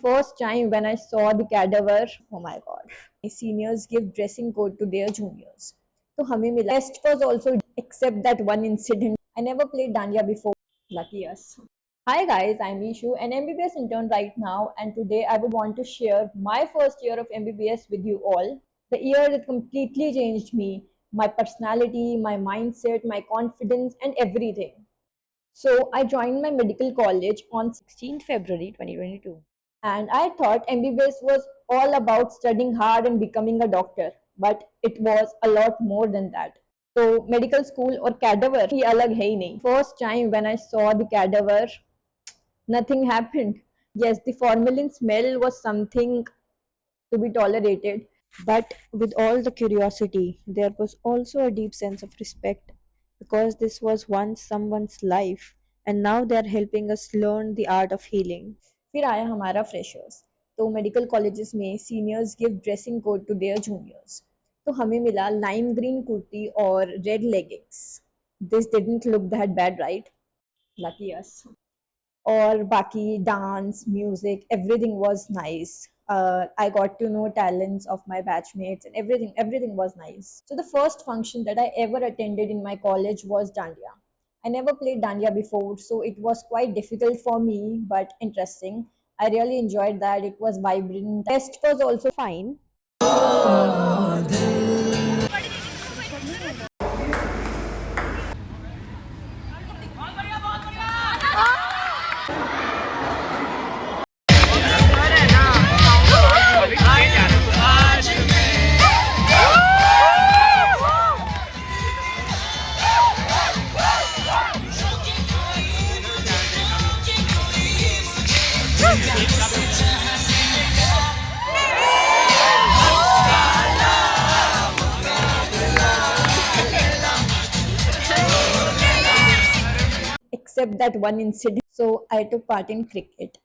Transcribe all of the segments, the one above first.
First time when I saw the cadaver, oh my god. Seniors give dressing code to their juniors. So हमें मिला. Test was also except that one incident. I never played Dandiya before. Lucky us. Hi guys, I'm Ishu, an MBBS intern right now, and today I would want to share my first year of MBBS with you all. The year that completely changed me, my personality, my mindset, my confidence, and everything. So I joined my medical college on 16th February 2022. And I thought MBBS was all about studying hard and becoming a doctor, but it was a lot more than that. So medical school or cadaver ही अलग है ही नहीं. First time when I saw the cadaver, nothing happened. Yes, the formalin smell was something to be tolerated, but with all the curiosity, there was also a deep sense of respect because this was once someone's life and now they are helping us learn the art of healing. फिर आया हमारा freshers. तो medical colleges में seniors give dressing code to their juniors. तो हमें मिला lime green kurti और red leggings. This didn't look that bad, right? Lucky us. Or baki dance, music, everything was nice. I got to know talents of my batchmates and everything was nice. So the first function that I ever attended in my college was Dandiya. I never played Dandiya before, so it was quite difficult for me, but interesting. I really enjoyed that. It was vibrant. Test was also fine. Except that one incident. So I took part in cricket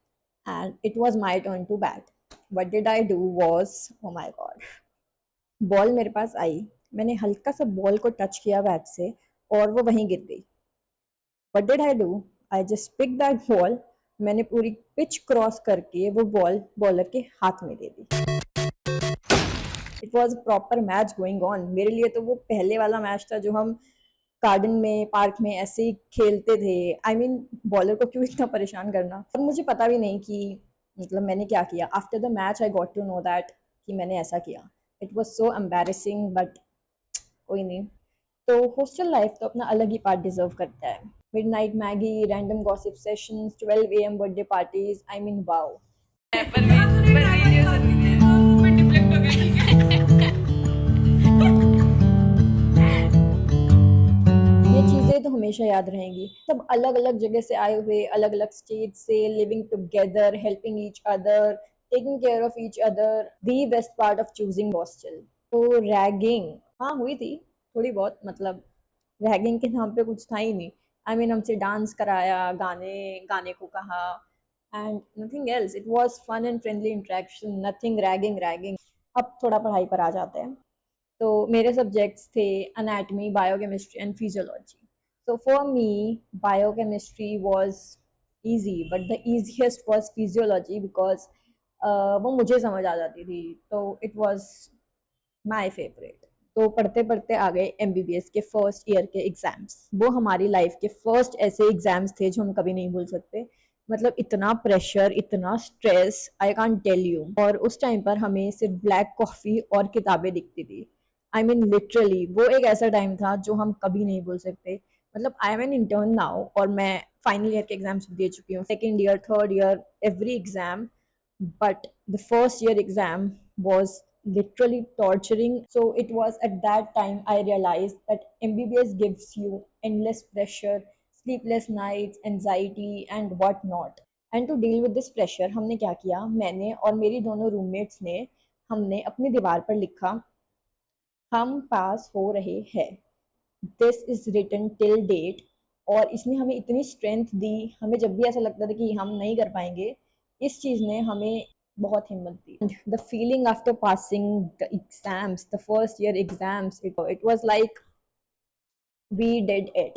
and it was my turn to bat. What did I do was, oh my god, ball मेरे पास आई. मैंने हल्का सा ball को touch किया bat से और वो वहीं गिर गई. What did I do? I just picked that ball. मैंने पूरी पिच क्रॉस करके वो बॉल बॉलर के हाथ में दे दी. It was proper match going on. मेरे लिए तो वो पहले वाला मैच था जो हम गार्डन में पार्क में ऐसे ही खेलते थे. आई मीन बॉलर को क्यों इतना परेशान करना. और मुझे पता भी नहीं कि मतलब मैंने क्या किया. After the match I got to know that कि मैंने ऐसा किया. It was so embarrassing, but कोई नहीं. तो हॉस्टल लाइफ तो अपना अलग ही पार्ट डिजर्व करता है. Midnight Maggi, random gossip sessions, 12 AM birthday parties. I mean wow. ये चीज़ें तो हमेशा याद रहेंगी. सब अलग अलग जगह से आए हुए, अलग अलग स्टेट से, living together, helping each other, taking care of each other. The best part of choosing hostel. तो रैगिंग हाँ हुई थी थोड़ी बहुत. मतलब रैगिंग के नाम पे कुछ था ही नहीं. आई मीन हमसे डांस कराया, गाने गाने को कहा, and nothing else. It was fun and friendly interaction. Nothing ragging ragging. अब थोड़ा पढ़ाई पर आ जाते हैं. तो मेरे सब्जेक्ट्स थे anatomy, biochemistry and physiology. So for me, biochemistry was easy, but the easiest was physiology because वो मुझे समझ आ जाती थी. तो it was my favorite. तो पढ़ते पढ़ते आ गए MBBS के फर्स्ट ईयर के एग्जाम्स. वो हमारी लाइफ के फर्स्ट ऐसे एग्जाम्स थे जो हम कभी नहीं भूल सकते. मतलब इतना प्रेशर, इतना stress, I can't tell you. और उस टाइम पर हमें सिर्फ ब्लैक कॉफी और किताबें दिखती थी. आई मीन लिटरली वो एक ऐसा टाइम था जो हम कभी नहीं भूल सकते. मतलब I am an intern now और मैं फाइनल ईयर के एग्जाम्स दे चुकी हूँ. Second year, third year, every exam. But the first year exam was literally torturing. So it was at that time I realized that MBBS gives you endless pressure, sleepless nights, anxiety and what not. And to deal with this pressure हमने क्या किया, मैंने और मेरी दोनों roommates ने हमने अपनी दीवार पर लिखा, हम पास हो रहे हैं. This is written till date. और इसने हमें इतनी स्ट्रेंथ दी. हमें जब भी ऐसा लगता था कि हम नहीं कर पाएंगे, इस चीज़ ने हमें बहुत हिम्मत दी. The feeling after passing the exams, the first year exams, it was like we did it.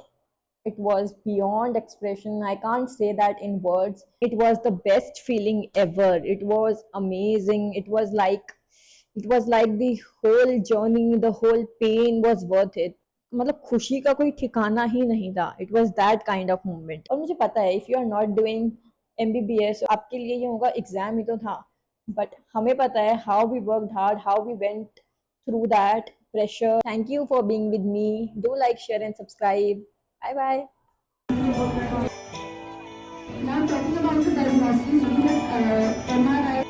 It was beyond expression. I can't say that in words. It was the best feeling ever. It was amazing. It was like the whole journey, the whole pain was worth it. मतलब खुशी का कोई ठिकाना ही नहीं था. It was that kind of moment. और मुझे पता है if you are not doing MBBS आपके लिए ये होगा एग्जाम ही तो था. But हमें पता है how we worked hard, how we went through that pressure. Thank you for being with me. Do like, share, and subscribe. Bye bye. Now talking about the diagnosis, we have MRI.